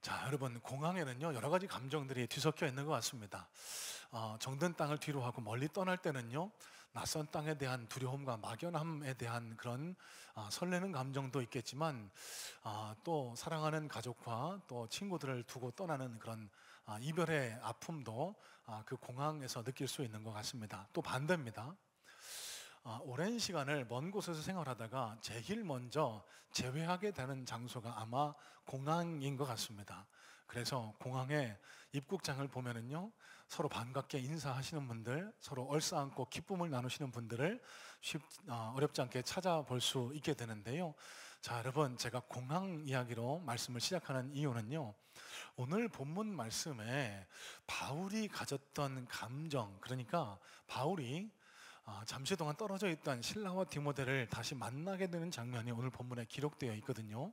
자, 여러분, 공항에는요 여러 가지 감정들이 뒤섞여 있는 것 같습니다. 정든 땅을 뒤로 하고 멀리 떠날 때는요, 낯선 땅에 대한 두려움과 막연함에 대한 그런 설레는 감정도 있겠지만, 또 사랑하는 가족과 또 친구들을 두고 떠나는 그런 이별의 아픔도 그 공항에서 느낄 수 있는 것 같습니다. 또 반대입니다. 오랜 시간을 먼 곳에서 생활하다가 제일 먼저 재회하게 되는 장소가 아마 공항인 것 같습니다. 그래서 공항에 입국장을 보면은요, 서로 반갑게 인사하시는 분들, 서로 얼싸안고 기쁨을 나누시는 분들을 어렵지 않게 찾아볼 수 있게 되는데요. 자, 여러분, 제가 공항 이야기로 말씀을 시작하는 이유는요, 오늘 본문 말씀에 바울이 가졌던 감정, 그러니까 바울이 잠시 동안 떨어져 있던 실라와 디모데를 다시 만나게 되는 장면이 오늘 본문에 기록되어 있거든요.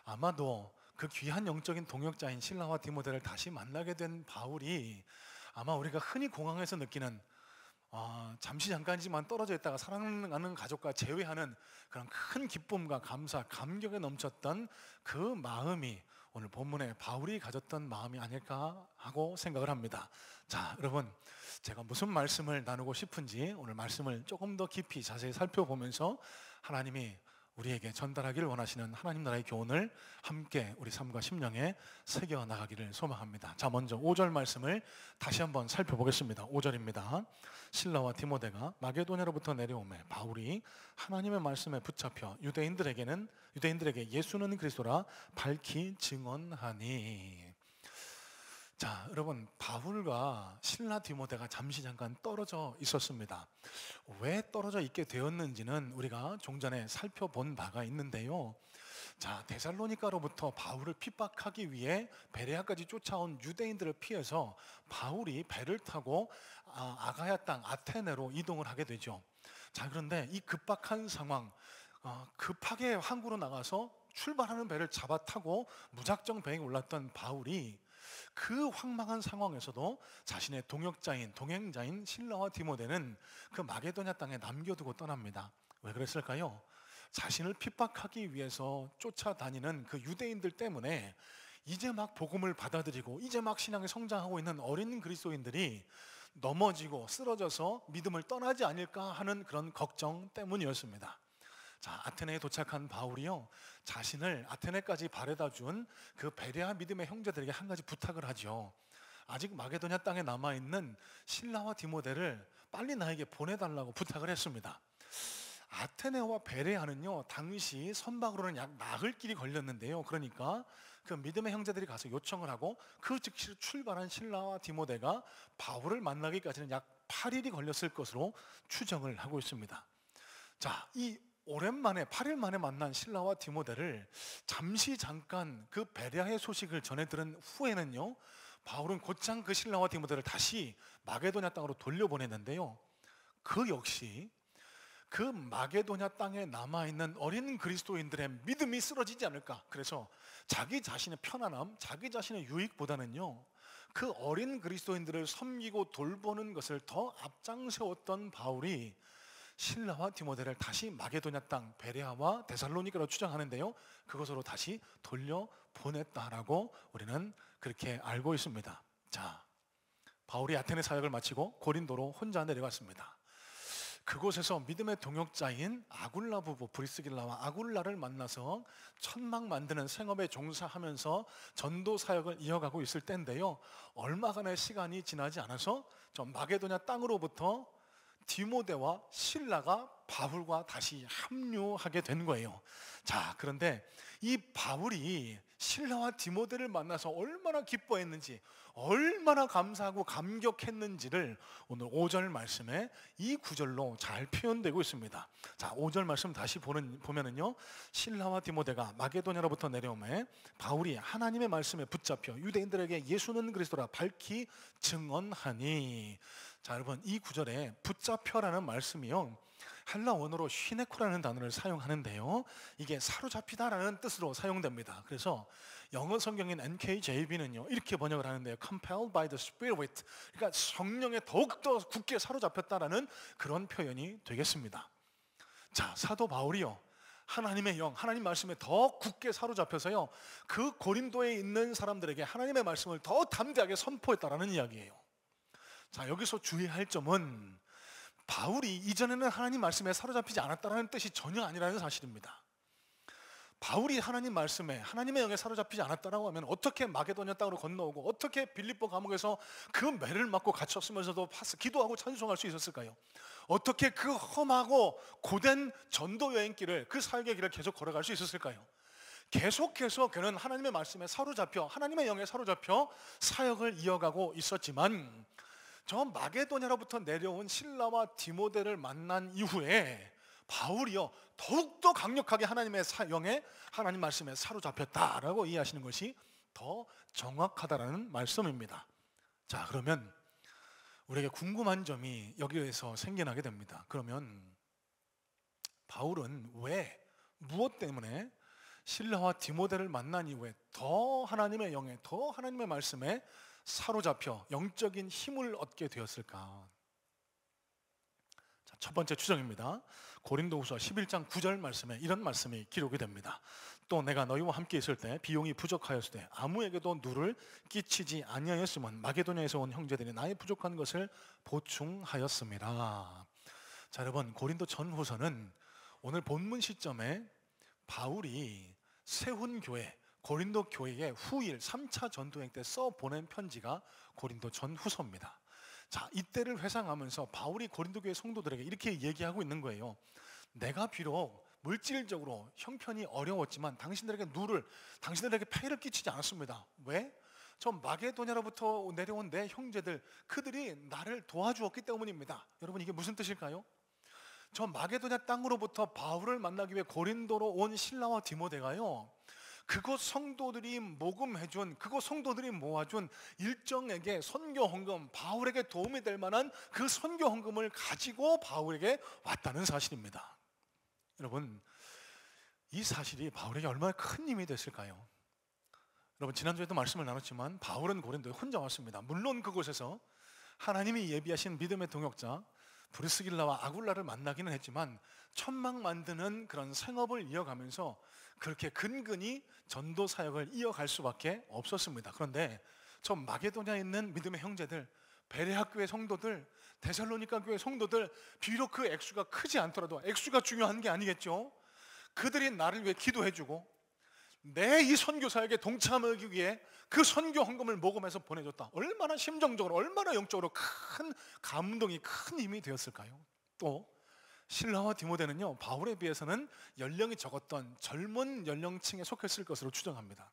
아마도 그 귀한 영적인 동역자인 실라와 디모데를 다시 만나게 된 바울이 아마 우리가 흔히 공항에서 느끼는 잠시 잠깐이지만 떨어져 있다가 사랑하는 가족과 재회하는 그런 큰 기쁨과 감사, 감격에 넘쳤던 그 마음이 오늘 본문에 바울이 가졌던 마음이 아닐까 하고 생각을 합니다. 자, 여러분, 제가 무슨 말씀을 나누고 싶은지 오늘 말씀을 조금 더 깊이 자세히 살펴보면서 하나님이 우리에게 전달하기를 원하시는 하나님 나라의 교훈을 함께 우리 삶과 심령에 새겨 나가기를 소망합니다. 자, 먼저 5절 말씀을 다시 한번 살펴보겠습니다. 5절입니다. 실라와 디모데가 마게도냐로부터 내려오매 바울이 하나님의 말씀에 붙잡혀 유대인들에게 예수는 그리스도라 밝히 증언하니. 자, 여러분, 바울과 실라 디모데가 잠시 잠깐 떨어져 있었습니다. 왜 떨어져 있게 되었는지는 우리가 종전에 살펴본 바가 있는데요. 자, 데살로니가로부터 바울을 핍박하기 위해 베레아까지 쫓아온 유대인들을 피해서 바울이 배를 타고 아가야 땅 아테네로 이동을 하게 되죠. 자, 그런데 이 급박한 상황, 급하게 항구로 나가서 출발하는 배를 잡아 타고 무작정 배에 올랐던 바울이 그 황망한 상황에서도 자신의 동행자인 실라와 디모데는 그 마게도냐 땅에 남겨두고 떠납니다. 왜 그랬을까요? 자신을 핍박하기 위해서 쫓아다니는 그 유대인들 때문에 이제 막 복음을 받아들이고 이제 막 신앙에 성장하고 있는 어린 그리스도인들이 넘어지고 쓰러져서 믿음을 떠나지 않을까 하는 그런 걱정 때문이었습니다. 자, 아테네에 도착한 바울이요, 자신을 아테네까지 바래다 준 그 베레아 믿음의 형제들에게 한 가지 부탁을 하죠. 아직 마게도냐 땅에 남아있는 실라와 디모데를 빨리 나에게 보내달라고 부탁을 했습니다. 아테네와 베레아는요, 당시 선박으로는 약 나흘 길이 걸렸는데요. 그러니까 그 믿음의 형제들이 가서 요청을 하고 그 즉시 출발한 실라와 디모데가 바울을 만나기까지는 약 8일이 걸렸을 것으로 추정을 하고 있습니다. 자, 이 오랜만에 8일 만에 만난 실라와 디모데를 잠시 잠깐 그 베레아의 소식을 전해 들은 후에는요, 바울은 곧장 그 실라와 디모데를 다시 마게도냐 땅으로 돌려보냈는데요, 그 역시 그 마게도냐 땅에 남아있는 어린 그리스도인들의 믿음이 쓰러지지 않을까, 그래서 자기 자신의 편안함, 자기 자신의 유익보다는요, 그 어린 그리스도인들을 섬기고 돌보는 것을 더 앞장세웠던 바울이 실라와 디모데를 다시 마게도냐 땅 베레아와 데살로니가로 추정하는데요, 그것으로 다시 돌려보냈다라고 우리는 그렇게 알고 있습니다. 자, 바울이 아테네 사역을 마치고 고린도로 혼자 내려갔습니다. 그곳에서 믿음의 동역자인 아굴라 부부 브리스길라와 아굴라를 만나서 천막 만드는 생업에 종사하면서 전도 사역을 이어가고 있을 때인데요, 얼마간의 시간이 지나지 않아서 저 마게도냐 땅으로부터 디모데와 실라가 바울과 다시 합류하게 된 거예요. 자, 그런데 이 바울이 실라와 디모데를 만나서 얼마나 기뻐했는지, 얼마나 감사하고 감격했는지를 오늘 5절 말씀에 이 구절로 잘 표현되고 있습니다. 자, 5절 말씀 다시 보면은요, 실라와 디모데가 마게도냐로부터 내려오매 바울이 하나님의 말씀에 붙잡혀 유대인들에게 예수는 그리스도라 밝히 증언하니. 자, 여러분, 이 구절에 붙잡혀라는 말씀이요, 헬라 원어로 휘네코라는 단어를 사용하는데요, 이게 사로잡히다라는 뜻으로 사용됩니다. 그래서 영어 성경인 NKJV는요 이렇게 번역을 하는데요, compelled by the Spirit, 그러니까 성령에 더욱더 굳게 사로잡혔다라는 그런 표현이 되겠습니다. 자, 사도 바울이요, 하나님의 영, 하나님 말씀에 더 굳게 사로잡혀서요, 그 고린도에 있는 사람들에게 하나님의 말씀을 더 담대하게 선포했다라는 이야기예요. 자, 여기서 주의할 점은 바울이 이전에는 하나님 말씀에 사로잡히지 않았다는 뜻이 전혀 아니라는 사실입니다. 바울이 하나님 말씀에, 하나님의 영에 사로잡히지 않았다고 하면 어떻게 마게도냐 땅으로 건너오고 어떻게 빌립보 감옥에서 그 매를 맞고 갇혔으면서도 기도하고 찬송할 수 있었을까요? 어떻게 그 험하고 고된 전도 여행길을, 그 사역의 길을 계속 걸어갈 수 있었을까요? 계속해서 그는 하나님의 말씀에 사로잡혀, 하나님의 영에 사로잡혀 사역을 이어가고 있었지만, 저 마게도냐로부터 내려온 실라와 디모데를 만난 이후에 바울이요 더욱더 강력하게 하나님의 영에, 하나님 말씀에 사로잡혔다라고 이해하시는 것이 더 정확하다라는 말씀입니다. 자, 그러면 우리에게 궁금한 점이 여기에서 생겨나게 됩니다. 그러면 바울은 왜, 무엇 때문에 실라와 디모데를 만난 이후에 더 하나님의 영에, 더 하나님의 말씀에 사로잡혀 영적인 힘을 얻게 되었을까? 자, 첫 번째 추정입니다. 고린도후서 11장 9절 말씀에 이런 말씀이 기록이 됩니다. 또 내가 너희와 함께 있을 때 비용이 부족하였을 때 아무에게도 누를 끼치지 아니하였으면 마게도냐에서 온 형제들이 나의 부족한 것을 보충하였습니다. 자, 여러분, 고린도 전후서는 오늘 본문 시점에 바울이 세운 교회, 고린도 교회의 후일 3차 전도행 때 써보낸 편지가 고린도 전후서입니다. 자, 이때를 회상하면서 바울이 고린도 교회 성도들에게 이렇게 얘기하고 있는 거예요. 내가 비록 물질적으로 형편이 어려웠지만 당신들에게 폐해를 끼치지 않았습니다. 왜? 저 마게도냐로부터 내려온 내 형제들, 그들이 나를 도와주었기 때문입니다. 여러분, 이게 무슨 뜻일까요? 저 마게도냐 땅으로부터 바울을 만나기 위해 고린도로 온 실라와 디모데가요, 그곳 성도들이 모금해준, 그곳 성도들이 모아준 일정에게 선교 헌금, 바울에게 도움이 될 만한 그 선교 헌금을 가지고 바울에게 왔다는 사실입니다. 여러분, 이 사실이 바울에게 얼마나 큰 힘이 됐을까요? 여러분, 지난주에도 말씀을 나눴지만 바울은 고린도에 혼자 왔습니다. 물론 그곳에서 하나님이 예비하신 믿음의 동역자 브리스길라와 아굴라를 만나기는 했지만 천막 만드는 그런 생업을 이어가면서 그렇게 근근히 전도 사역을 이어갈 수밖에 없었습니다. 그런데 저 마게도냐에 있는 믿음의 형제들, 베레아 교회 성도들, 데살로니가 교회 성도들, 비록 그 액수가 크지 않더라도, 액수가 중요한 게 아니겠죠. 그들이 나를 위해 기도해주고 내 이 선교 사역에 동참하기 위해 그 선교 헌금을 모금해서 보내줬다. 얼마나 심정적으로, 얼마나 영적으로 큰 감동이, 큰 힘이 되었을까요? 또 실라와 디모데는요, 바울에 비해서는 연령이 적었던 젊은 연령층에 속했을 것으로 추정합니다.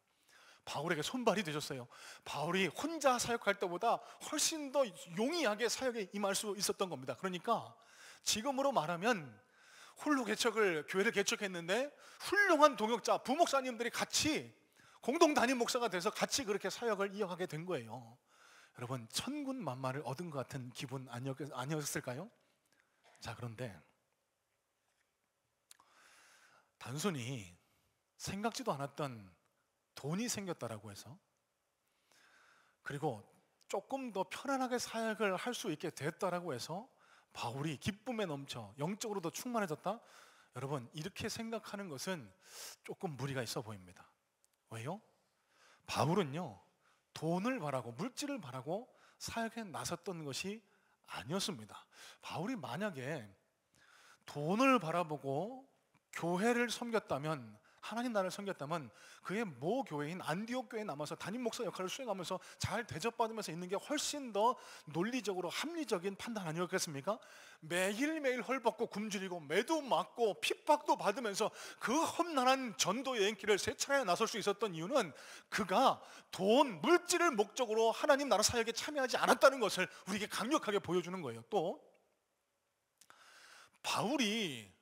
바울에게 손발이 되셨어요. 바울이 혼자 사역할 때보다 훨씬 더 용이하게 사역에 임할 수 있었던 겁니다. 그러니까 지금으로 말하면 홀로 교회를 개척했는데 훌륭한 동역자, 부목사님들이 같이 공동 담임 목사가 돼서 같이 그렇게 사역을 이어가게 된 거예요. 여러분, 천군만마를 얻은 것 같은 기분 아니었을까요? 자, 그런데 단순히 생각지도 않았던 돈이 생겼다라고 해서, 그리고 조금 더 편안하게 사역을 할 수 있게 됐다라고 해서 바울이 기쁨에 넘쳐 영적으로도 충만해졌다? 여러분, 이렇게 생각하는 것은 조금 무리가 있어 보입니다. 왜요? 바울은요, 돈을 바라고 물질을 바라고 사역에 나섰던 것이 아니었습니다. 바울이 만약에 돈을 바라보고 교회를 섬겼다면, 하나님 나라를 섬겼다면 그의 모 교회인 안디옥 교회에 남아서 담임 목사 역할을 수행하면서 잘 대접받으면서 있는 게 훨씬 더 논리적으로 합리적인 판단 아니었겠습니까? 매일매일 헐벗고 굶주리고 매도 맞고 핍박도 받으면서 그 험난한 전도 여행길을 세 차례 나설 수 있었던 이유는 그가 돈, 물질을 목적으로 하나님 나라 사역에 참여하지 않았다는 것을 우리에게 강력하게 보여주는 거예요. 또 바울이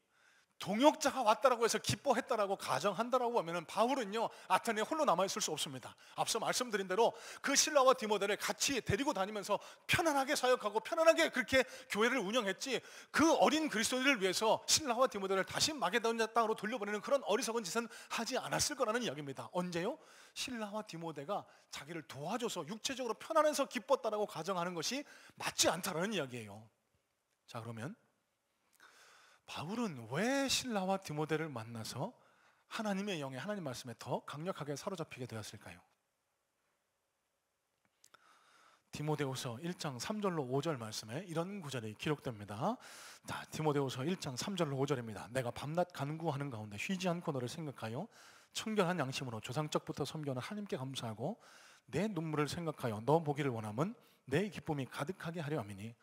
동역자가 왔다라고 해서 기뻐했다라고 가정한다라고 하면은 바울은요, 아테네에 홀로 남아있을 수 없습니다. 앞서 말씀드린 대로 그 실라와 디모데를 같이 데리고 다니면서 편안하게 사역하고 편안하게 그렇게 교회를 운영했지, 그 어린 그리스도인을 위해서 실라와 디모데를 다시 마게도냐 땅으로 돌려보내는 그런 어리석은 짓은 하지 않았을 거라는 이야기입니다. 언제요? 실라와 디모데가 자기를 도와줘서 육체적으로 편안해서 기뻤다라고 가정하는 것이 맞지 않다라는 이야기예요. 자, 그러면 바울은 왜 실라와 디모데를 만나서 하나님의 영에, 하나님 말씀에 더 강력하게 사로잡히게 되었을까요? 디모데후서 1장 3절로 5절 말씀에 이런 구절이 기록됩니다. 자, 디모데후서 1장 3절로 5절입니다. 내가 밤낮 간구하는 가운데 쉬지 않고 너를 생각하여 청결한 양심으로 조상적부터 섬겨는 하나님께 감사하고 내 눈물을 생각하여 너 보기를 원함은 내 기쁨이 가득하게 하려 함이니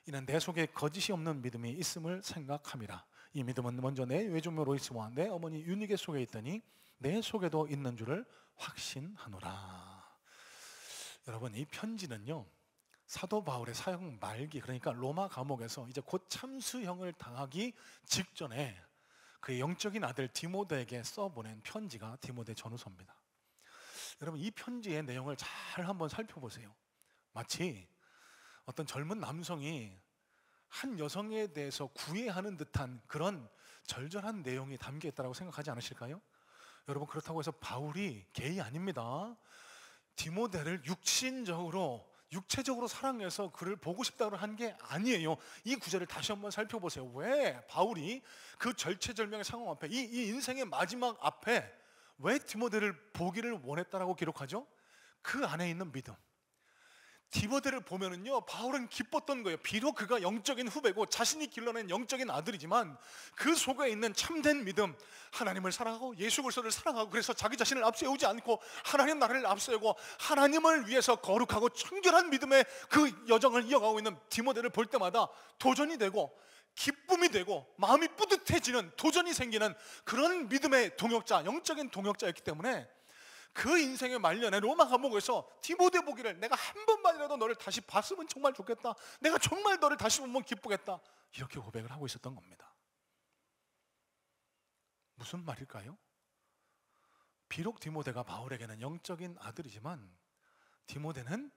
이는 내 속에 거짓이 없는 믿음이 있음을 생각함이라. 이 믿음은 먼저 내 외조모 로이스와 내 어머니 유니게 속에 있더니 내 속에도 있는 줄을 확신하노라. 여러분, 이 편지는요, 사도 바울의 사역 말기, 그러니까 로마 감옥에서 이제 곧 참수형을 당하기 직전에 그의 영적인 아들 디모데에게 써보낸 편지가 디모데 전후서입니다. 여러분, 이 편지의 내용을 잘 한번 살펴보세요. 마치 어떤 젊은 남성이 한 여성에 대해서 구애하는 듯한 그런 절절한 내용이 담겨 있다고 생각하지 않으실까요? 여러분, 그렇다고 해서 바울이 게이 아닙니다. 디모데를 육체적으로 사랑해서 그를 보고 싶다고 한 게 아니에요. 이 구절을 다시 한번 살펴보세요. 왜 바울이 그 절체절명의 상황 앞에, 이 인생의 마지막 앞에 왜 디모데를 보기를 원했다라고 기록하죠? 그 안에 있는 믿음. 디모데를 보면은요, 바울은 기뻤던 거예요. 비록 그가 영적인 후배고 자신이 길러낸 영적인 아들이지만 그 속에 있는 참된 믿음, 하나님을 사랑하고 예수 그리스도를 사랑하고, 그래서 자기 자신을 앞세우지 않고 하나님 나라를 앞세우고 하나님을 위해서 거룩하고 청결한 믿음의 그 여정을 이어가고 있는 디모데를 볼 때마다 도전이 되고 기쁨이 되고 마음이 뿌듯해지는, 도전이 생기는 그런 믿음의 동역자, 영적인 동역자였기 때문에 그 인생의 말년에 로마 감옥에서 디모데 보기를, 내가 한 번만이라도 너를 다시 봤으면 정말 좋겠다, 내가 정말 너를 다시 보면 기쁘겠다, 이렇게 고백을 하고 있었던 겁니다. 무슨 말일까요? 비록 디모데가 바울에게는 영적인 아들이지만 디모데는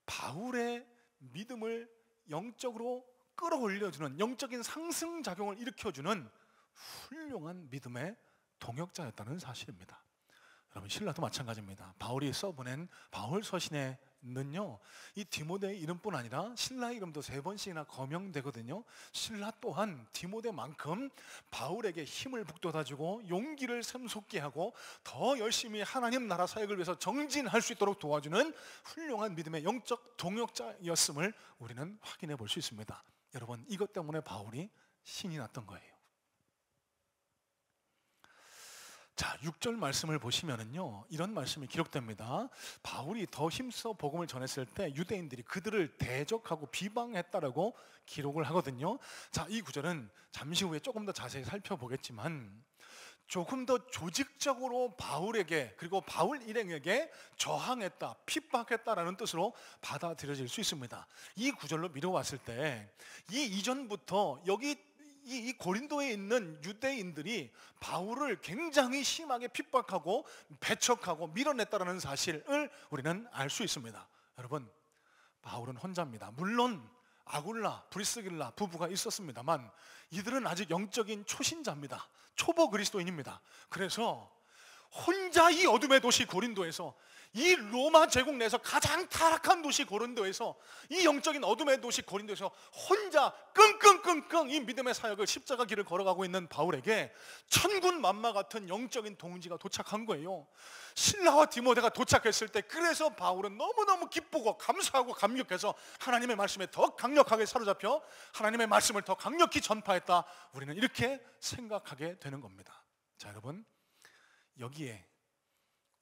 바울의 믿음을 영적으로 끌어올려주는, 영적인 상승작용을 일으켜주는 훌륭한 믿음의 동역자였다는 사실입니다. 여러분, 신라도 마찬가지입니다. 바울이 써보낸 바울 서신에는요, 이 디모데의 이름뿐 아니라 신라의 이름도 3번씩이나 거명되거든요. 신라 또한 디모데만큼 바울에게 힘을 북돋아주고 용기를 샘솟게 하고 더 열심히 하나님 나라 사역을 위해서 정진할 수 있도록 도와주는 훌륭한 믿음의 영적 동역자였음을 우리는 확인해 볼 수 있습니다. 여러분, 이것 때문에 바울이 신이 났던 거예요. 자, 6절 말씀을 보시면은요, 이런 말씀이 기록됩니다. 바울이 더 힘써 복음을 전했을 때 유대인들이 그들을 대적하고 비방했다라고 기록을 하거든요. 자, 이 구절은 잠시 후에 조금 더 자세히 살펴보겠지만 조금 더 조직적으로 바울에게, 그리고 바울 일행에게 저항했다, 핍박했다라는 뜻으로 받아들여질 수 있습니다. 이 구절로 미뤄왔을 때 이 이전부터 여기 이 고린도에 있는 유대인들이 바울을 굉장히 심하게 핍박하고 배척하고 밀어냈다는 사실을 우리는 알 수 있습니다. 여러분, 바울은 혼자입니다. 물론 아굴라, 브리스길라 부부가 있었습니다만 이들은 아직 영적인 초신자입니다. 초보 그리스도인입니다. 그래서 혼자 이 어둠의 도시 고린도에서, 이 로마 제국 내에서 가장 타락한 도시 고린도에서, 이 영적인 어둠의 도시 고린도에서 혼자 끙끙끙끙 이 믿음의 사역을, 십자가 길을 걸어가고 있는 바울에게 천군만마 같은 영적인 동지가 도착한 거예요. 실라와 디모데가 도착했을 때, 그래서 바울은 너무너무 기쁘고 감사하고 감격해서 하나님의 말씀에 더 강력하게 사로잡혀 하나님의 말씀을 더 강력히 전파했다, 우리는 이렇게 생각하게 되는 겁니다. 자, 여러분, 여기에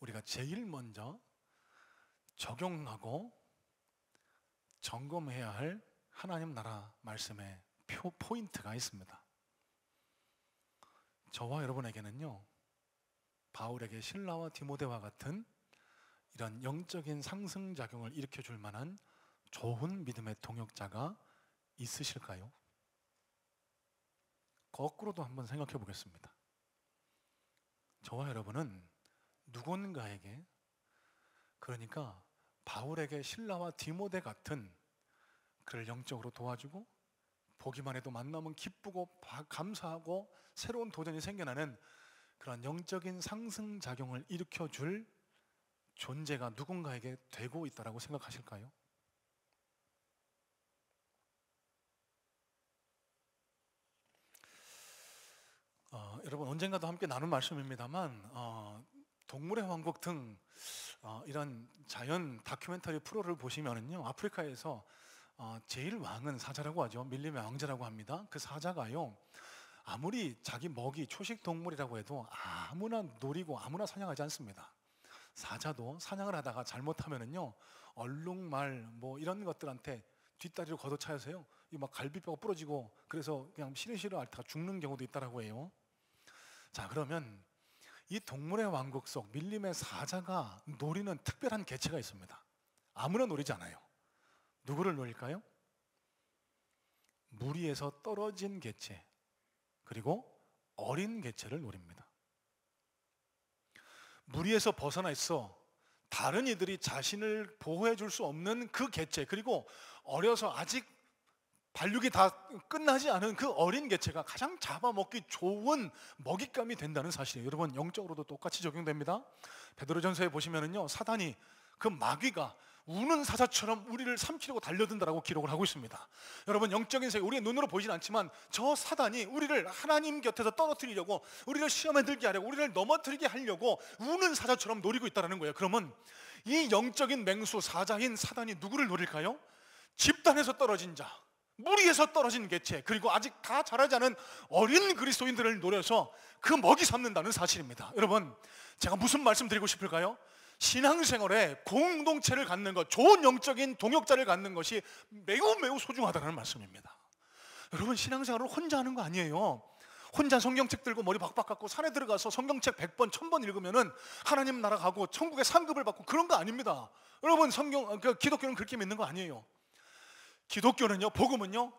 우리가 제일 먼저 적용하고 점검해야 할 하나님 나라 말씀의 포인트가 있습니다. 저와 여러분에게는요, 바울에게 실라와 디모데와 같은 이런 영적인 상승작용을 일으켜줄 만한 좋은 믿음의 동역자가 있으실까요? 거꾸로도 한번 생각해 보겠습니다. 저와 여러분은 누군가에게, 그러니까 바울에게 실라와 디모데 같은 그를 영적으로 도와주고 보기만 해도 만나면 기쁘고 감사하고 새로운 도전이 생겨나는 그런 영적인 상승작용을 일으켜줄 존재가 누군가에게 되고 있다고 생각하실까요? 여러분 언젠가도 함께 나눈 말씀입니다만 동물의 왕국 등 이런 자연 다큐멘터리 프로를 보시면은요, 아프리카에서 제일 왕은 사자라고 하죠. 밀림의 왕자라고 합니다. 그 사자가요, 아무리 자기 먹이 초식 동물이라고 해도 아무나 노리고 아무나 사냥하지 않습니다. 사자도 사냥을 하다가 잘못하면은요, 얼룩말 뭐 이런 것들한테 뒷다리로 걷어차여서요, 이 막 갈비뼈가 부러지고 그래서 그냥 시리시리 앓다가 죽는 경우도 있다라고 해요. 자, 그러면 이 동물의 왕국 속 밀림의 사자가 노리는 특별한 개체가 있습니다. 아무나 노리지 않아요. 누구를 노릴까요? 무리에서 떨어진 개체, 그리고 어린 개체를 노립니다. 무리에서 벗어나 있어 다른 이들이 자신을 보호해 줄 수 없는 그 개체, 그리고 어려서 아직 발육이 다 끝나지 않은 그 어린 개체가 가장 잡아먹기 좋은 먹잇감이 된다는 사실이에요. 여러분, 영적으로도 똑같이 적용됩니다. 베드로전서에 보시면은요, 사단이 그 마귀가 우는 사자처럼 우리를 삼키려고 달려든다라고 기록을 하고 있습니다. 여러분, 영적인 세계, 우리의 눈으로 보이진 않지만 저 사단이 우리를 하나님 곁에서 떨어뜨리려고, 우리를 시험에 들게 하려고, 우리를 넘어뜨리게 하려고 우는 사자처럼 노리고 있다는 거예요. 그러면 이 영적인 맹수 사자인 사단이 누구를 노릴까요? 집단에서 떨어진 자, 무리에서 떨어진 개체, 그리고 아직 다 자라지 않은 어린 그리스도인들을 노려서 그 먹이 삼는다는 사실입니다. 여러분, 제가 무슨 말씀 드리고 싶을까요? 신앙생활에 공동체를 갖는 것, 좋은 영적인 동역자를 갖는 것이 매우 매우 소중하다는 말씀입니다. 여러분, 신앙생활을 혼자 하는 거 아니에요. 혼자 성경책 들고 머리 박박 깎고 산에 들어가서 성경책 100번, 1000번 읽으면은 하나님 나라 가고 천국의 상급을 받고 그런 거 아닙니다. 여러분, 기독교는 그렇게 믿는 거 아니에요. 기독교는요, 복음은요,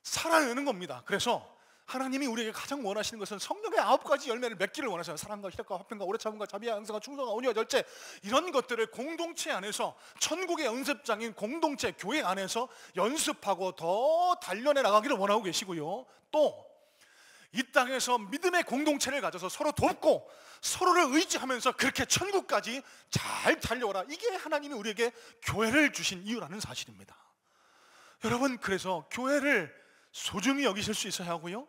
살아내는 겁니다. 그래서 하나님이 우리에게 가장 원하시는 것은 성령의 9가지 열매를 맺기를 원하셔요. 사랑과 희락과 화평과 오래 참음과 자비와 양성과 충성과 온유와 절제, 이런 것들을 공동체 안에서, 천국의 연습장인 공동체 교회 안에서 연습하고 더 단련해 나가기를 원하고 계시고요, 또 이 땅에서 믿음의 공동체를 가져서 서로 돕고 서로를 의지하면서 그렇게 천국까지 잘 달려오라, 이게 하나님이 우리에게 교회를 주신 이유라는 사실입니다. 여러분, 그래서 교회를 소중히 여기실 수 있어야 하고요,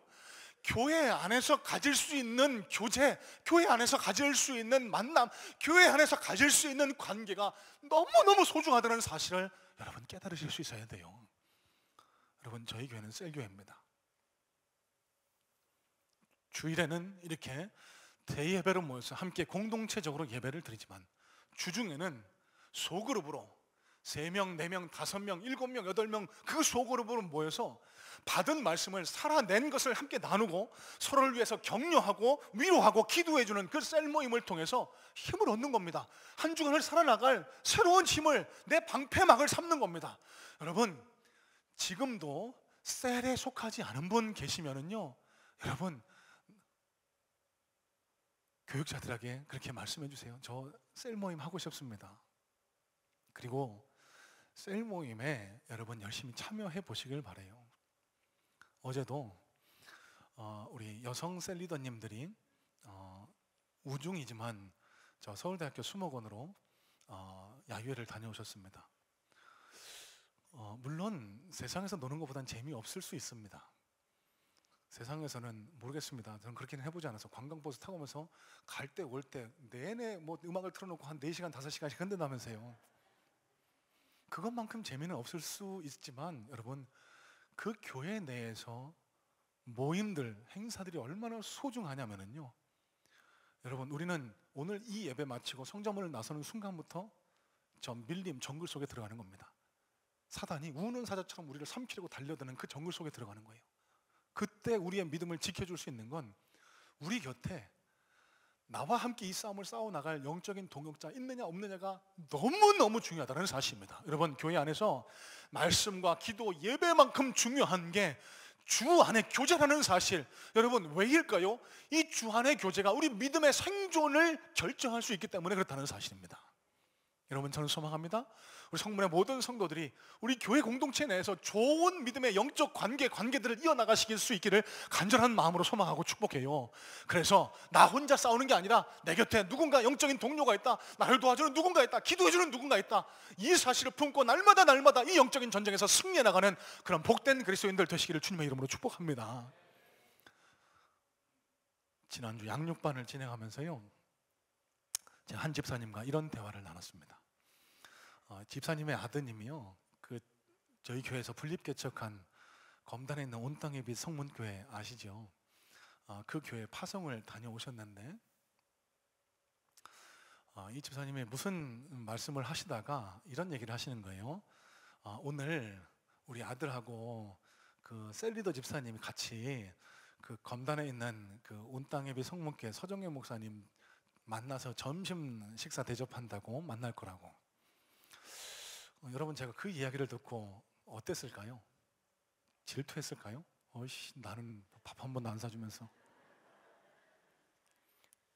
교회 안에서 가질 수 있는 교제, 교회 안에서 가질 수 있는 만남, 교회 안에서 가질 수 있는 관계가 너무너무 소중하다는 사실을 여러분 깨달으실 수 있어야 돼요. 여러분, 저희 교회는 셀교회입니다. 주일에는 이렇게 대예배로 모여서 함께 공동체적으로 예배를 드리지만, 주중에는 소그룹으로 3명, 4명, 5명, 7명, 8명 그 소그룹으로 모여서 받은 말씀을 살아낸 것을 함께 나누고 서로를 위해서 격려하고 위로하고 기도해주는 그 셀 모임을 통해서 힘을 얻는 겁니다. 한 주간을 살아나갈 새로운 힘을, 내 방패막을 삼는 겁니다. 여러분, 지금도 셀에 속하지 않은 분 계시면은요, 여러분, 교육자들에게 그렇게 말씀해 주세요. 저 셀 모임 하고 싶습니다. 그리고 셀 모임에 여러분 열심히 참여해 보시길 바래요. 어제도 우리 여성 셀 리더님들이 우중이지만 저 서울대학교 수목원으로 야유회를 다녀오셨습니다. 물론 세상에서 노는 것보단 재미없을 수 있습니다. 세상에서는 모르겠습니다. 저는 그렇게는 해보지 않아서 관광버스 타고 오면서 갈 때 올 때 내내 뭐 음악을 틀어놓고 한 4시간, 5시간씩 흔든다면서요. 그것만큼 재미는 없을 수 있지만 여러분, 그 교회 내에서 모임들, 행사들이 얼마나 소중하냐면요, 여러분, 우리는 오늘 이 예배 마치고 성전문을 나서는 순간부터 저 밀림 정글 속에 들어가는 겁니다. 사단이 우는 사자처럼 우리를 삼키려고 달려드는 그 정글 속에 들어가는 거예요. 그때 우리의 믿음을 지켜줄 수 있는 건 우리 곁에 나와 함께 이 싸움을 싸워나갈 영적인 동역자 있느냐 없느냐가 너무너무 중요하다는 사실입니다. 여러분, 교회 안에서 말씀과 기도, 예배만큼 중요한 게 주 안의 교제라는 사실, 여러분 왜일까요? 이 주 안의 교제가 우리 믿음의 생존을 결정할 수 있기 때문에 그렇다는 사실입니다. 여러분, 저는 소망합니다. 우리 성문의 모든 성도들이 우리 교회 공동체 내에서 좋은 믿음의 영적 관계들을 이어나가실 수 있기를 간절한 마음으로 소망하고 축복해요. 그래서 나 혼자 싸우는 게 아니라 내 곁에 누군가 영적인 동료가 있다, 나를 도와주는 누군가 있다, 기도해주는 누군가 있다, 이 사실을 품고 날마다 이 영적인 전쟁에서 승리해 나가는 그런 복된 그리스도인들 되시기를 주님의 이름으로 축복합니다. 지난주 양육반을 진행하면서요, 제가 한 집사님과 이런 대화를 나눴습니다. 집사님의 아드님이요, 저희 교회에서 분립개척한 검단에 있는 온땅의 빛 성문교회 아시죠? 그 교회 파송을 다녀오셨는데, 이 집사님이 무슨 말씀을 하시다가 이런 얘기를 하시는 거예요. 오늘 우리 아들하고 그 셀리더 집사님이 같이 그 검단에 있는 그 온땅의 빛 성문교회 서정혜 목사님 만나서 점심 식사 대접한다고 만날 거라고. 여러분, 제가 그 이야기를 듣고 어땠을까요? 질투했을까요? 나는 밥 한 번도 안 사주면서.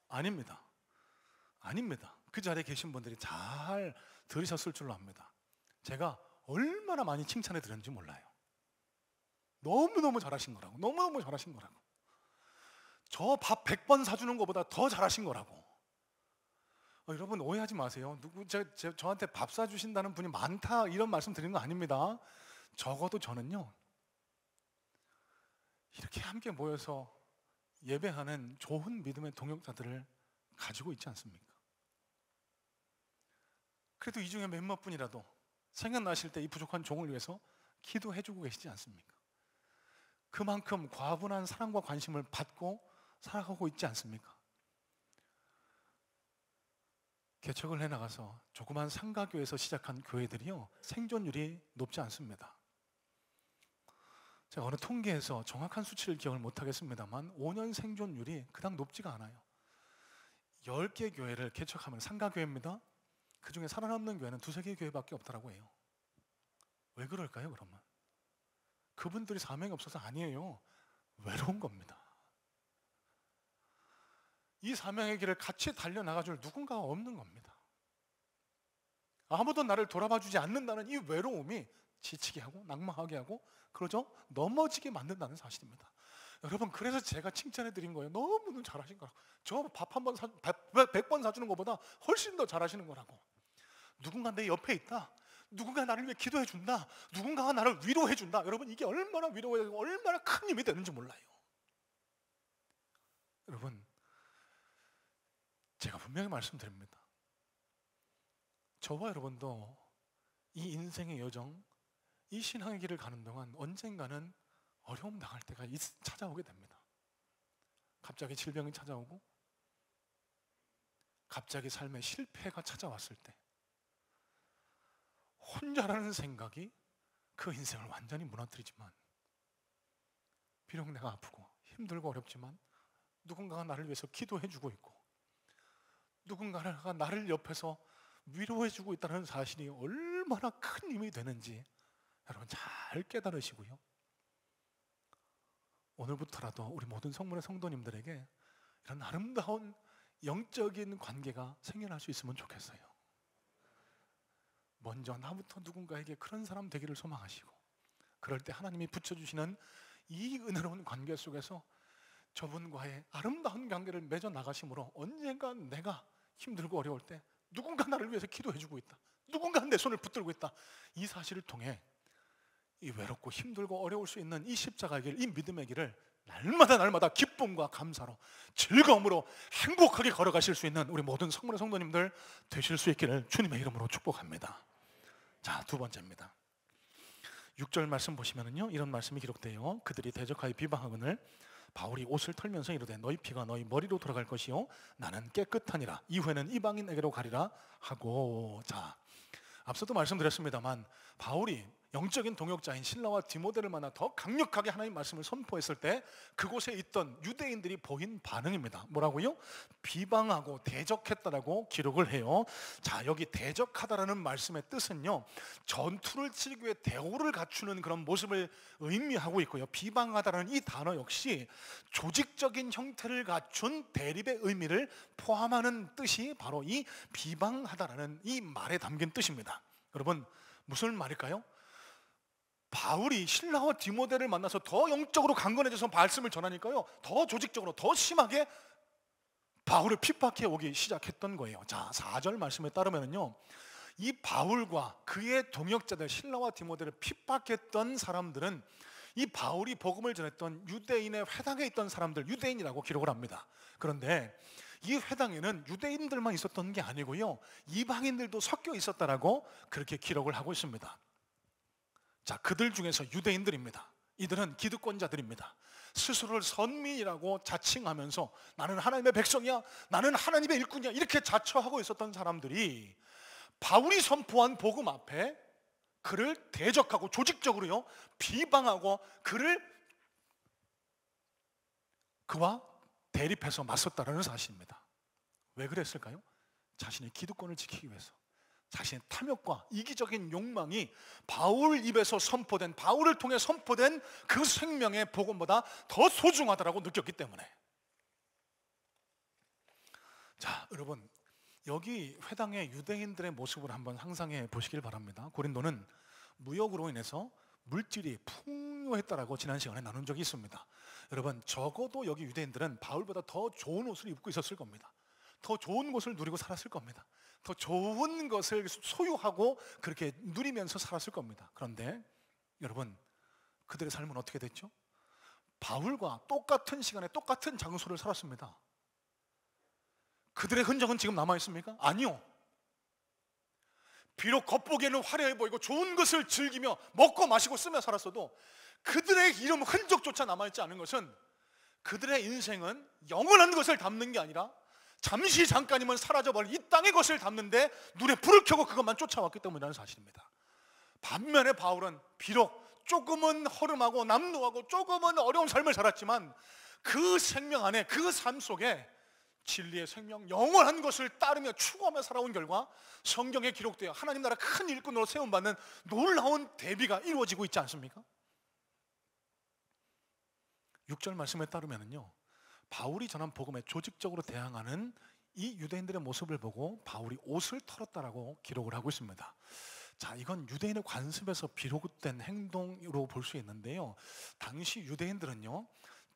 아닙니다. 그 자리에 계신 분들이 잘 들으셨을 줄로 압니다. 제가 얼마나 많이 칭찬해 드렸는지 몰라요. 너무너무 잘하신 거라고. 너무너무 잘하신 거라고. 저 밥 100번 사주는 것보다 더 잘하신 거라고. 여러분, 오해하지 마세요. 저한테 밥 사주신다는 분이 많다 이런 말씀 드리는 거 아닙니다. 적어도 저는요, 이렇게 함께 모여서 예배하는 좋은 믿음의 동역자들을 가지고 있지 않습니까? 그래도 이 중에 몇몇 분이라도 생각나실 때 이 부족한 종을 위해서 기도해주고 계시지 않습니까? 그만큼 과분한 사랑과 관심을 받고 살아가고 있지 않습니까? 개척을 해나가서 조그만 상가교에서 시작한 교회들이요, 생존율이 높지 않습니다. 제가 어느 통계에서 정확한 수치를 기억을 못하겠습니다만 5년 생존율이 그닥 높지가 않아요. 10개 교회를 개척하면 상가교회입니다. 그 중에 살아남는 교회는 2-3개 교회밖에 없더라고 해요. 왜 그럴까요, 그러면? 그분들이 사명이 없어서 아니에요. 외로운 겁니다. 이 사명의 길을 같이 달려나가줄 누군가가 없는 겁니다. 아무도 나를 돌아봐주지 않는다는 이 외로움이 지치게 하고 낙망하게 하고, 그러죠? 넘어지게 만든다는 사실입니다. 여러분, 그래서 제가 칭찬해 드린 거예요. 너무 잘하신 거라고. 저 밥 한 번 100번 사주는 것보다 훨씬 더 잘하시는 거라고. 누군가 내 옆에 있다, 누군가 나를 위해 기도해 준다, 누군가가 나를 위로해 준다. 여러분, 이게 얼마나 위로해, 얼마나 큰 힘이 되는지 몰라요. 여러분, 제가 분명히 말씀드립니다. 저와 여러분도 이 인생의 여정, 이 신앙의 길을 가는 동안 언젠가는 어려움 당할 때가 찾아오게 됩니다. 갑자기 질병이 찾아오고, 갑자기 삶의 실패가 찾아왔을 때 혼자라는 생각이 그 인생을 완전히 무너뜨리지만, 비록 내가 아프고 힘들고 어렵지만 누군가가 나를 위해서 기도해주고 있고, 누군가가 나를 옆에서 위로해주고 있다는 사실이 얼마나 큰 힘이 되는지 여러분 잘 깨달으시고요, 오늘부터라도 우리 모든 성문의 성도님들에게 이런 아름다운 영적인 관계가 생겨날 수 있으면 좋겠어요. 먼저 나부터 누군가에게 그런 사람 되기를 소망하시고, 그럴 때 하나님이 붙여주시는 이 은혜로운 관계 속에서 저분과의 아름다운 관계를 맺어 나가심으로 언젠가 내가 힘들고 어려울 때 누군가 나를 위해서 기도해주고 있다, 누군가 내 손을 붙들고 있다, 이 사실을 통해 이 외롭고 힘들고 어려울 수 있는 이 십자가의 길, 이 믿음의 길을 날마다 기쁨과 감사로, 즐거움으로 행복하게 걸어가실 수 있는 우리 모든 성문의 성도님들 되실 수 있기를 주님의 이름으로 축복합니다. 자, 두 번째입니다. 6절 말씀 보시면은요, 이런 말씀이 기록돼요. 그들이 대적하여 비방하거늘 바울이 옷을 털면서 이르되 너희 피가 너희 머리로 돌아갈 것이요 나는 깨끗하니라. 이후에는 이방인에게로 가리라 하고. 자, 앞서도 말씀드렸습니다만 바울이 영적인 동역자인 실라와 디모데를 만나 더 강력하게 하나님 말씀을 선포했을 때 그곳에 있던 유대인들이 보인 반응입니다. 뭐라고요? 비방하고 대적했다라고 기록을 해요. 자, 여기 대적하다라는 말씀의 뜻은요, 전투를 치르기 위해 대오를 갖추는 그런 모습을 의미하고 있고요, 비방하다라는 이 단어 역시 조직적인 형태를 갖춘 대립의 의미를 포함하는 뜻이 바로 이 비방하다라는 이 말에 담긴 뜻입니다. 여러분, 무슨 말일까요? 바울이 신라와 디모데를 만나서 더 영적으로 강건해져서 말씀을 전하니까요, 더 조직적으로 더 심하게 바울을 핍박해 오기 시작했던 거예요. 자, 4절 말씀에 따르면요, 이 바울과 그의 동역자들 신라와 디모데를 핍박했던 사람들은 이 바울이 복음을 전했던 유대인의 회당에 있던 사람들, 유대인이라고 기록을 합니다. 그런데 이 회당에는 유대인들만 있었던 게 아니고요, 이방인들도 섞여 있었다라고 그렇게 기록을 하고 있습니다. 자, 그들 중에서 유대인들입니다. 이들은 기득권자들입니다. 스스로를 선민이라고 자칭하면서 나는 하나님의 백성이야, 나는 하나님의 일꾼이야, 이렇게 자처하고 있었던 사람들이 바울이 선포한 복음 앞에 그를 대적하고 조직적으로요 비방하고 그와 대립해서 맞섰다는 사실입니다. 왜 그랬을까요? 자신의 기득권을 지키기 위해서, 자신의 탐욕과 이기적인 욕망이 바울 입에서 선포된, 바울을 통해 선포된 그 생명의 복음보다 더 소중하다고 느꼈기 때문에. 자, 여러분, 여기 회당의 유대인들의 모습을 한번 상상해 보시길 바랍니다. 고린도는 무역으로 인해서 물질이 풍요했다라고 지난 시간에 나눈 적이 있습니다. 여러분, 적어도 여기 유대인들은 바울보다 더 좋은 옷을 입고 있었을 겁니다. 더 좋은 것을 누리고 살았을 겁니다. 더 좋은 것을 소유하고 그렇게 누리면서 살았을 겁니다. 그런데 여러분, 그들의 삶은 어떻게 됐죠? 바울과 똑같은 시간에 똑같은 장소를 살았습니다. 그들의 흔적은 지금 남아있습니까? 아니요. 비록 겉보기에는 화려해 보이고 좋은 것을 즐기며 먹고 마시고 쓰며 살았어도 그들의 이름 흔적조차 남아있지 않은 것은, 그들의 인생은 영원한 것을 담는 게 아니라 잠시 잠깐이면 사라져버릴 이 땅의 것을 담는데 눈에 불을 켜고 그것만 쫓아왔기 때문이라는 사실입니다. 반면에 바울은 비록 조금은 허름하고 남루하고 조금은 어려운 삶을 살았지만 그 생명 안에, 그 삶 속에 진리의 생명, 영원한 것을 따르며 추구하며 살아온 결과 성경에 기록되어 하나님 나라 큰 일꾼으로 세움받는 놀라운 대비가 이루어지고 있지 않습니까? 6절 말씀에 따르면요, 바울이 전한 복음에 조직적으로 대항하는 이 유대인들의 모습을 보고 바울이 옷을 털었다라고 기록을 하고 있습니다. 자, 이건 유대인의 관습에서 비롯된 행동으로 볼 수 있는데요, 당시 유대인들은요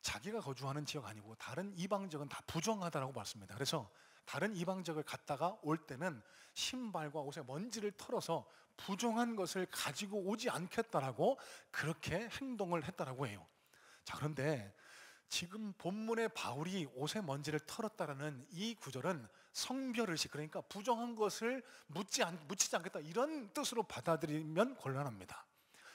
자기가 거주하는 지역 아니고 다른 이방적은 다 부정하다라고 봤습니다. 그래서 다른 이방적을 갔다가 올 때는 신발과 옷에 먼지를 털어서 부정한 것을 가지고 오지 않겠다라고 그렇게 행동을 했다라고 해요. 자, 그런데 지금 본문의 바울이 옷에 먼지를 털었다라는 이 구절은 성별의식, 그러니까 부정한 것을 묻히지 않겠다, 이런 뜻으로 받아들이면 곤란합니다.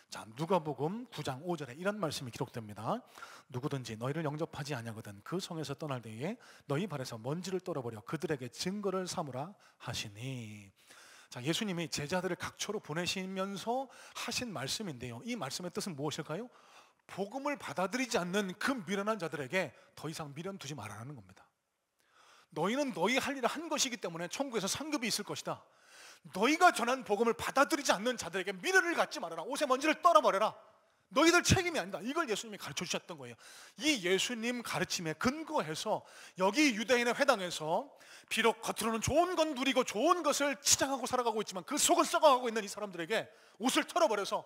자, 누가복음 9장 5절에 이런 말씀이 기록됩니다. 누구든지 너희를 영접하지 아니하거든 그 성에서 떠날 때에 너희 발에서 먼지를 떨어버려 그들에게 증거를 삼으라 하시니. 자, 예수님이 제자들을 각처로 보내시면서 하신 말씀인데요, 이 말씀의 뜻은 무엇일까요? 복음을 받아들이지 않는 그 미련한 자들에게 더 이상 미련 두지 말라는 겁니다. 너희는 너희 할 일을 한 것이기 때문에 천국에서 상급이 있을 것이다. 너희가 전한 복음을 받아들이지 않는 자들에게 미련을 갖지 말아라. 옷에 먼지를 떨어버려라. 너희들 책임이 아니다. 이걸 예수님이 가르쳐 주셨던 거예요. 이 예수님 가르침에 근거해서 여기 유대인의 회당에서 비록 겉으로는 좋은 건 누리고 좋은 것을 치장하고 살아가고 있지만 그 속은 썩어가고 있는 이 사람들에게 옷을 털어버려서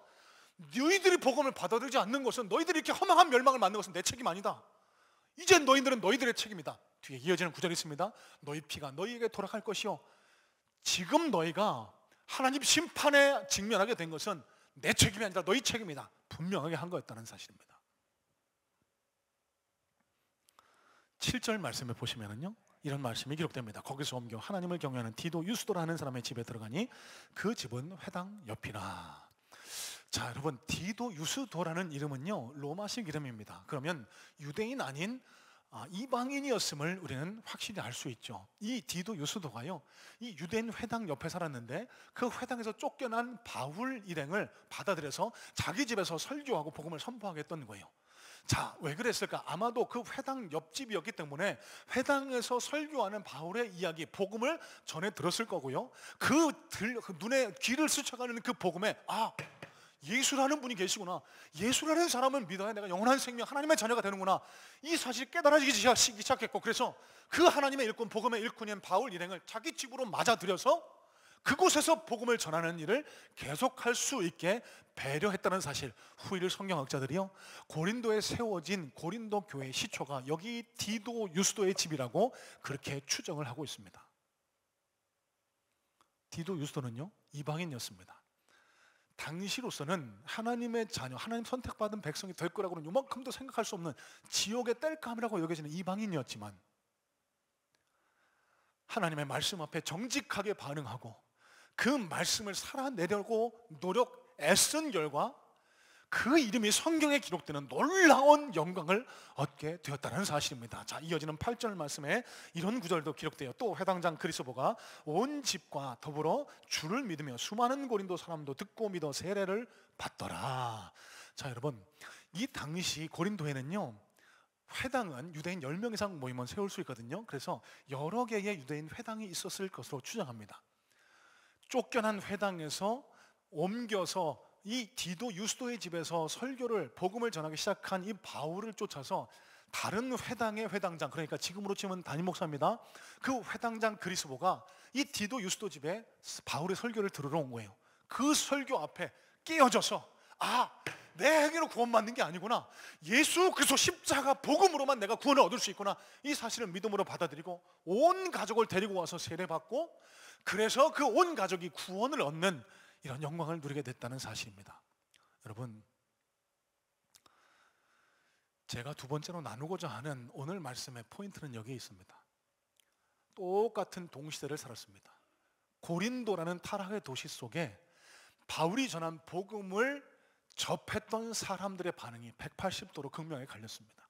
너희들이 복음을 받아들이지 않는 것은, 너희들이 이렇게 허망한 멸망을 맞는 것은 내 책임 아니다. 이제 너희들은 너희들의 책임이다. 뒤에 이어지는 구절이 있습니다. 너희 피가 너희에게 돌아갈 것이요, 지금 너희가 하나님 심판에 직면하게 된 것은 내 책임이 아니라 너희 책임이다. 분명하게 한 거였다는 사실입니다. 7절 말씀에 보시면은요, 이런 말씀이 기록됩니다. 거기서 옮겨 하나님을 경외하는 디도 유스도라는 사람의 집에 들어가니 그 집은 회당 옆이라. 자, 여러분, 디도 유스도라는 이름은요 로마식 이름입니다. 그러면 유대인 아닌 이방인이었음을 우리는 확실히 알 수 있죠. 이 디도 유스도가요 이 유대인 회당 옆에 살았는데 그 회당에서 쫓겨난 바울 일행을 받아들여서 자기 집에서 설교하고 복음을 선포하게 했던 거예요. 자, 왜 그랬을까? 아마도 그 회당 옆집이었기 때문에 회당에서 설교하는 바울의 이야기, 복음을 전해 들었을 거고요, 그 눈에 귀를 스쳐가는 그 복음에 예수라는 분이 계시구나, 예수라는 사람을 믿어야 내가 영원한 생명, 하나님의 자녀가 되는구나, 이 사실이 깨달아지기 시작했고, 그래서 그 하나님의 일꾼, 복음의 일꾼인 바울 일행을 자기 집으로 맞아들여서 그곳에서 복음을 전하는 일을 계속할 수 있게 배려했다는 사실, 후일 성경학자들이요 고린도에 세워진 고린도 교회의 시초가 여기 디도 유스도의 집이라고 그렇게 추정을 하고 있습니다. 디도 유스도는요 이방인이었습니다. 당시로서는 하나님의 자녀, 하나님 선택받은 백성이 될 거라고는 요만큼도 생각할 수 없는 지옥의 땔감이라고 여겨지는 이방인이었지만, 하나님의 말씀 앞에 정직하게 반응하고 그 말씀을 살아내려고 애쓴 결과 그 이름이 성경에 기록되는 놀라운 영광을 얻게 되었다는 사실입니다. 자, 이어지는 8절 말씀에 이런 구절도 기록되어 또 회당장 그리스도가 온 집과 더불어 주를 믿으며 수많은 고린도 사람도 듣고 믿어 세례를 받더라. 자, 여러분, 이 당시 고린도에는요, 회당은 유대인 10명 이상 모이면 세울 수 있거든요. 그래서 여러 개의 유대인 회당이 있었을 것으로 추정합니다. 쫓겨난 회당에서 옮겨서 이 디도 유스도의 집에서 설교를, 복음을 전하기 시작한 이 바울을 쫓아서 다른 회당의 회당장, 그러니까 지금으로 치면 담임 목사입니다. 그 회당장 그리스도가 이 디도 유스도 집에 바울의 설교를 들으러 온 거예요. 그 설교 앞에 깨어져서, 내 행위로 구원받는 게 아니구나, 예수 그리스도 십자가 복음으로만 내가 구원을 얻을 수 있구나, 이 사실을 믿음으로 받아들이고 온 가족을 데리고 와서 세례받고, 그래서 그 온 가족이 구원을 얻는 이런 영광을 누리게 됐다는 사실입니다. 여러분, 제가 두 번째로 나누고자 하는 오늘 말씀의 포인트는 여기에 있습니다. 똑같은 동시대를 살았습니다. 고린도라는 타락의 도시 속에 바울이 전한 복음을 접했던 사람들의 반응이 180도로 극명하게 갈렸습니다.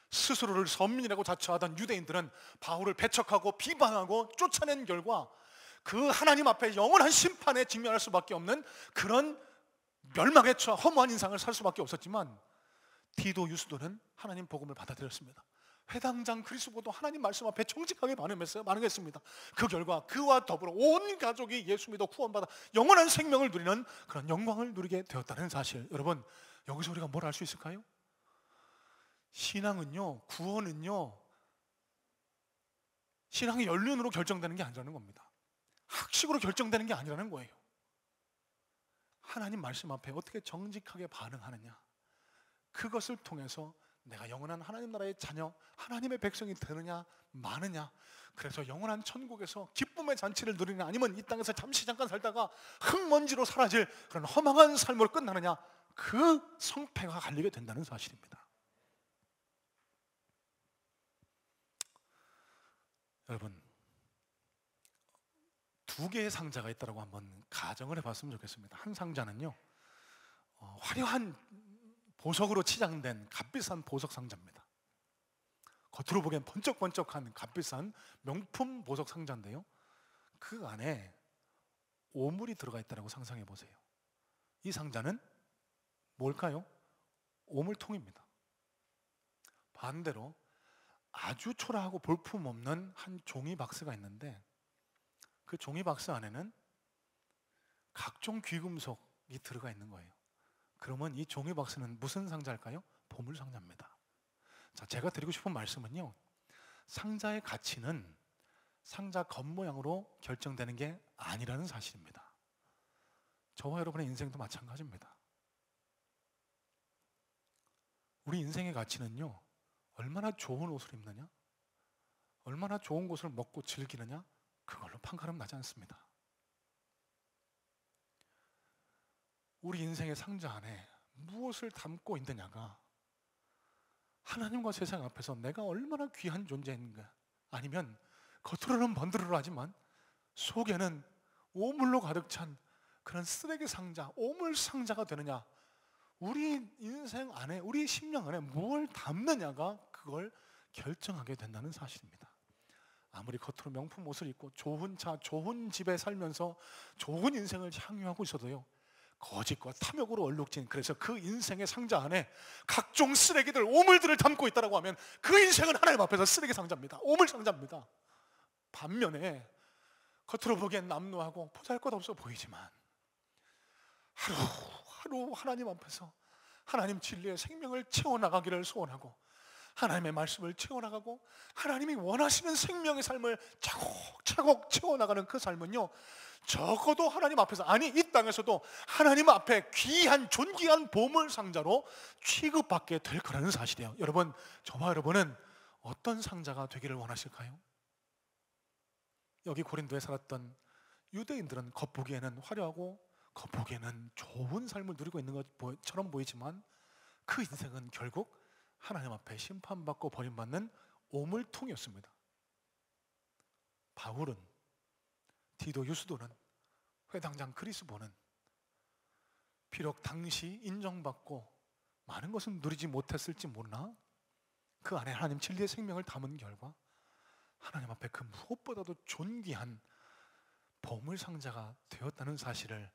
스스로를 선민이라고 자처하던 유대인들은 바울을 배척하고 비방하고 쫓아낸 결과 그 하나님 앞에 영원한 심판에 직면할 수밖에 없는 그런 멸망에 처한 허무한 인상을 살 수밖에 없었지만, 디도 유스도는 하나님 복음을 받아들였습니다. 회당장 그리스도도 하나님 말씀 앞에 정직하게 반응했습니다. 그 결과 그와 더불어 온 가족이 예수 믿어 구원받아 영원한 생명을 누리는 그런 영광을 누리게 되었다는 사실, 여러분, 여기서 우리가 뭘 알 수 있을까요? 신앙은요, 구원은요, 신앙의 연륜으로 결정되는 게 아니라는 겁니다. 학식으로 결정되는 게 아니라는 거예요. 하나님 말씀 앞에 어떻게 정직하게 반응하느냐, 그것을 통해서 내가 영원한 하나님 나라의 자녀, 하나님의 백성이 되느냐 마느냐, 그래서 영원한 천국에서 기쁨의 잔치를 누리느냐, 아니면 이 땅에서 잠깐 살다가 흙먼지로 사라질 그런 허망한 삶으로 끝나느냐, 그 성패가 갈리게 된다는 사실입니다. 여러분, 두 개의 상자가 있다고 한번 가정을 해봤으면 좋겠습니다. 한 상자는요, 화려한 보석으로 치장된 값비싼 보석 상자입니다. 겉으로 보기엔 번쩍번쩍한 값비싼 명품 보석 상자인데요, 그 안에 오물이 들어가 있다고 상상해 보세요. 이 상자는 뭘까요? 오물통입니다. 반대로 아주 초라하고 볼품없는 한 종이 박스가 있는데, 그 종이 박스 안에는 각종 귀금속이 들어가 있는 거예요. 그러면 이 종이 박스는 무슨 상자일까요? 보물 상자입니다. 자, 제가 드리고 싶은 말씀은요, 상자의 가치는 상자 겉모양으로 결정되는 게 아니라는 사실입니다. 저와 여러분의 인생도 마찬가지입니다. 우리 인생의 가치는요, 얼마나 좋은 옷을 입느냐, 얼마나 좋은 곳을 먹고 즐기느냐, 그걸로 판가름 나지 않습니다. 우리 인생의 상자 안에 무엇을 담고 있느냐가 하나님과 세상 앞에서 내가 얼마나 귀한 존재인가, 아니면 겉으로는 번드르르하지만 속에는 오물로 가득 찬 그런 쓰레기 상자, 오물 상자가 되느냐, 우리 인생 안에, 우리 심령 안에 뭘 담느냐가 그걸 결정하게 된다는 사실입니다. 아무리 겉으로 명품 옷을 입고 좋은 차, 좋은 집에 살면서 좋은 인생을 향유하고 있어도요, 거짓과 탐욕으로 얼룩진, 그래서 그 인생의 상자 안에 각종 쓰레기들, 오물들을 담고 있다고 하면 그 인생은 하나님 앞에서 쓰레기 상자입니다. 오물 상자입니다. 반면에 겉으로 보기엔 남루하고 보잘것없어 보이지만 하루하루 하나님 앞에서 하나님 진리의 생명을 채워나가기를 소원하고, 하나님의 말씀을 채워나가고 하나님이 원하시는 생명의 삶을 차곡차곡 채워나가는 그 삶은요, 적어도 하나님 앞에서, 아니 이 땅에서도 하나님 앞에 귀한 존귀한 보물 상자로 취급받게 될 거라는 사실이에요. 여러분, 저와 여러분은 어떤 상자가 되기를 원하실까요? 여기 고린도에 살았던 유대인들은 겉보기에는 화려하고 겉보기에는 좋은 삶을 누리고 있는 것처럼 보이지만 그 인생은 결국 하나님 앞에 심판받고 버림받는 오물통이었습니다. 바울은, 디도 유스도는, 회당장 그리스보는 비록 당시 인정받고 많은 것은 누리지 못했을지 몰라 그 안에 하나님 진리의 생명을 담은 결과 하나님 앞에 그 무엇보다도 존귀한 보물상자가 되었다는 사실을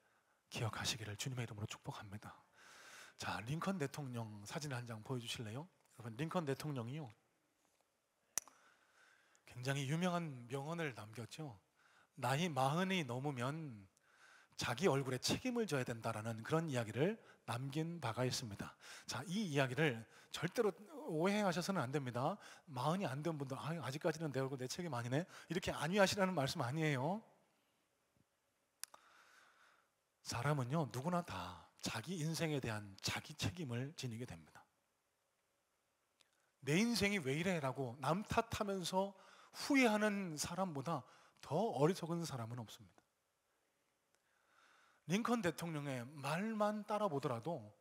기억하시기를 주님의 이름으로 축복합니다. 자, 링컨 대통령 사진 한 장 보여주실래요? 여러분, 링컨 대통령이요, 굉장히 유명한 명언을 남겼죠. 나이 40이 넘으면 자기 얼굴에 책임을 져야 된다라는 그런 이야기를 남긴 바가 있습니다. 자, 이 이야기를 절대로 오해하셔서는 안 됩니다. 40이 안 된 분들, 아직까지는 내 얼굴 내 책임 아니네, 이렇게 안위하시라는 말씀 아니에요. 사람은요, 누구나 다 자기 인생에 대한 자기 책임을 지니게 됩니다. 내 인생이 왜 이래 라고 남 탓하면서 후회하는 사람보다 더 어리석은 사람은 없습니다. 링컨 대통령의 말만 따라보더라도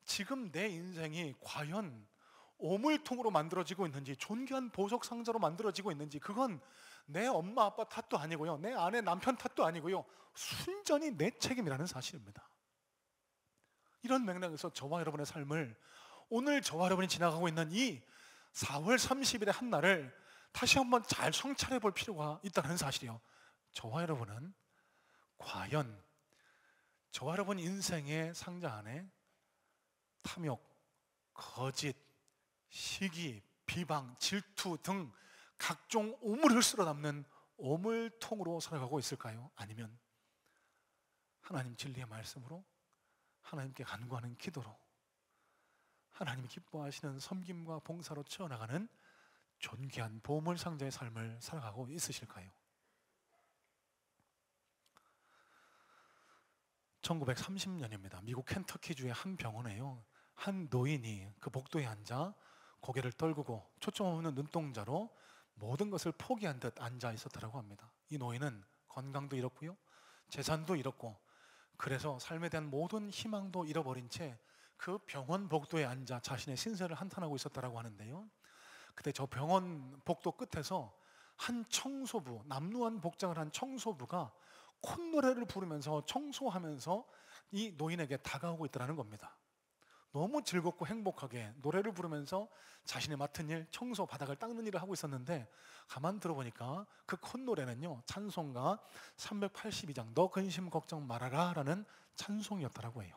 지금 내 인생이 과연 오물통으로 만들어지고 있는지, 존귀한 보석 상자로 만들어지고 있는지, 그건 내 엄마 아빠 탓도 아니고요, 내 아내 남편 탓도 아니고요, 순전히 내 책임이라는 사실입니다. 이런 맥락에서 저와 여러분의 삶을, 오늘 저와 여러분이 지나가고 있는 이 4월 30일의 한 날을 다시 한번 잘 성찰해 볼 필요가 있다는 사실이요. 저와 여러분은 과연 저와 여러분 인생의 상자 안에 탐욕, 거짓, 시기, 비방, 질투 등 각종 오물을 쓸어 담는 오물통으로 살아가고 있을까요? 아니면 하나님 진리의 말씀으로, 하나님께 간구하는 기도로, 하나님이 기뻐하시는 섬김과 봉사로 채워나가는 존귀한 보물 상자의 삶을 살아가고 있으실까요? 1930년입니다. 미국 켄터키주의 한 병원에요, 한 노인이 그 복도에 앉아 고개를 떨구고 초점 없는 눈동자로 모든 것을 포기한 듯 앉아 있었다고 합니다. 이 노인은 건강도 잃었고요, 재산도 잃었고, 그래서 삶에 대한 모든 희망도 잃어버린 채 그 병원 복도에 앉아 자신의 신세를 한탄하고 있었다고 하는데요, 그때 저 병원 복도 끝에서 한 청소부, 남루한 복장을 한 청소부가 콧노래를 부르면서 청소하면서 이 노인에게 다가오고 있다는 겁니다. 너무 즐겁고 행복하게 노래를 부르면서 자신의 맡은 일, 청소 바닥을 닦는 일을 하고 있었는데, 가만 들어보니까 그 콧노래는요, 찬송가 382장 너 근심 걱정 말아라 라는 찬송이었다고 해요.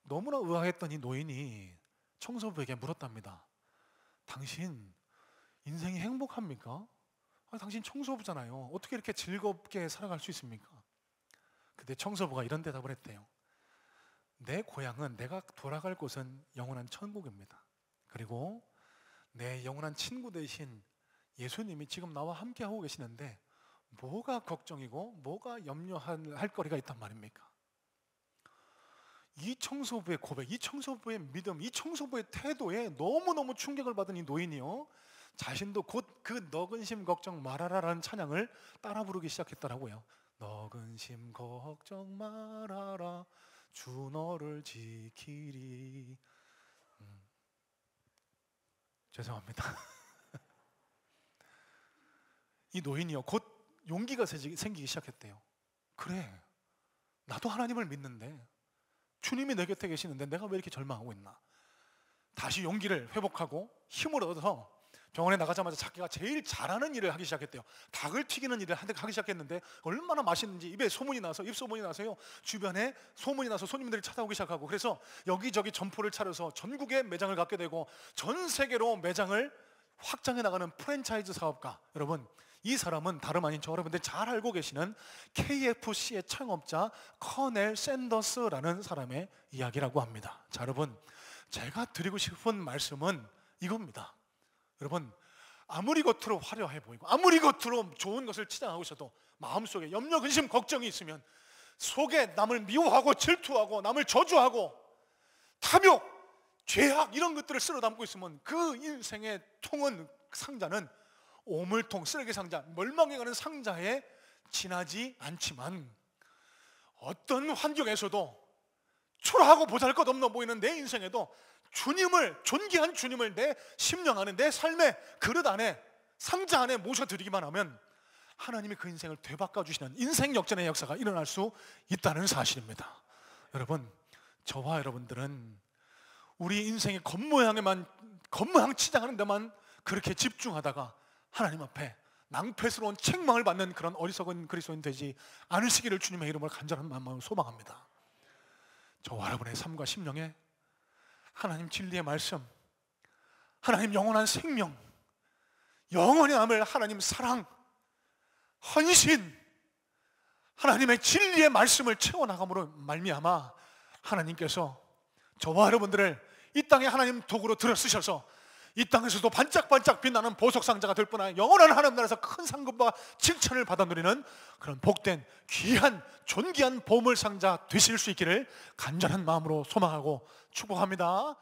너무나 의아했던 이 노인이 청소부에게 물었답니다. 당신 인생이 행복합니까? 당신 청소부잖아요. 어떻게 이렇게 즐겁게 살아갈 수 있습니까? 그때 청소부가 이런 대답을 했대요. 내 고향은, 내가 돌아갈 곳은 영원한 천국입니다. 그리고 내 영원한 친구 되신 예수님이 지금 나와 함께 하고 계시는데 뭐가 걱정이고 뭐가 염려할 거리가 있단 말입니까? 이 청소부의 고백, 이 청소부의 믿음, 이 청소부의 태도에 너무너무 충격을 받은 이 노인이요, 자신도 곧 그 너 근심 걱정 말아라라는 찬양을 따라 부르기 시작했더라고요. 너 근심 걱정 말아라 주 너를 지키리. 죄송합니다. 이 노인이요, 곧 용기가 생기기 시작했대요. 그래, 나도 하나님을 믿는데, 주님이 내 곁에 계시는데 내가 왜 이렇게 절망하고 있나. 다시 용기를 회복하고 힘을 얻어서 병원에 나가자마자 자기가 제일 잘하는 일을 하기 시작했대요. 닭을 튀기는 일을 하기 시작했는데 얼마나 맛있는지 입에 소문이 나서, 입소문이 나서요, 주변에 소문이 나서 손님들이 찾아오기 시작하고, 그래서 여기저기 점포를 차려서 전국에 매장을 갖게 되고 전 세계로 매장을 확장해 나가는 프랜차이즈 사업가. 여러분, 이 사람은 다름 아닌 저 여러분들 잘 알고 계시는 KFC의 창업자 커넬 샌더스라는 사람의 이야기라고 합니다. 자, 여러분, 제가 드리고 싶은 말씀은 이겁니다. 여러분, 아무리 겉으로 화려해 보이고 아무리 겉으로 좋은 것을 치장하고 있어도 마음속에 염려, 근심, 걱정이 있으면, 속에 남을 미워하고 질투하고 남을 저주하고 탐욕, 죄악 이런 것들을 쓸어 담고 있으면 그 인생의 통은, 상자는 오물통, 쓰레기 상자, 멸망해가는 상자에 지나지 않지만, 어떤 환경에서도 초라하고 보잘것없는 보이는 내 인생에도 주님을, 존귀한 주님을 내 심령 안에, 내 삶의 그릇 안에, 상자 안에 모셔드리기만 하면 하나님이 그 인생을 되바꿔 주시는 인생 역전의 역사가 일어날 수 있다는 사실입니다. 여러분, 저와 여러분들은 우리 인생의 겉모양 치장하는 데만 그렇게 집중하다가 하나님 앞에 낭패스러운 책망을 받는 그런 어리석은 그리스도인 되지 않으시기를 주님의 이름으로 간절한 마음으로 소망합니다. 저와 여러분의 삶과 심령에 하나님 진리의 말씀, 하나님 영원한 생명, 영원히 남을 하나님 사랑, 헌신, 하나님의 진리의 말씀을 채워나감으로 말미암아 하나님께서 저와 여러분들을 이 땅에 하나님 도구로 들어 쓰셔서 이 땅에서도 반짝반짝 빛나는 보석상자가 될 뿐 아니라 영원한 하나님 나라에서 큰 상급과 칭찬을 받아 누리는 그런 복된 귀한 존귀한 보물상자 되실 수 있기를 간절한 마음으로 소망하고 축복합니다.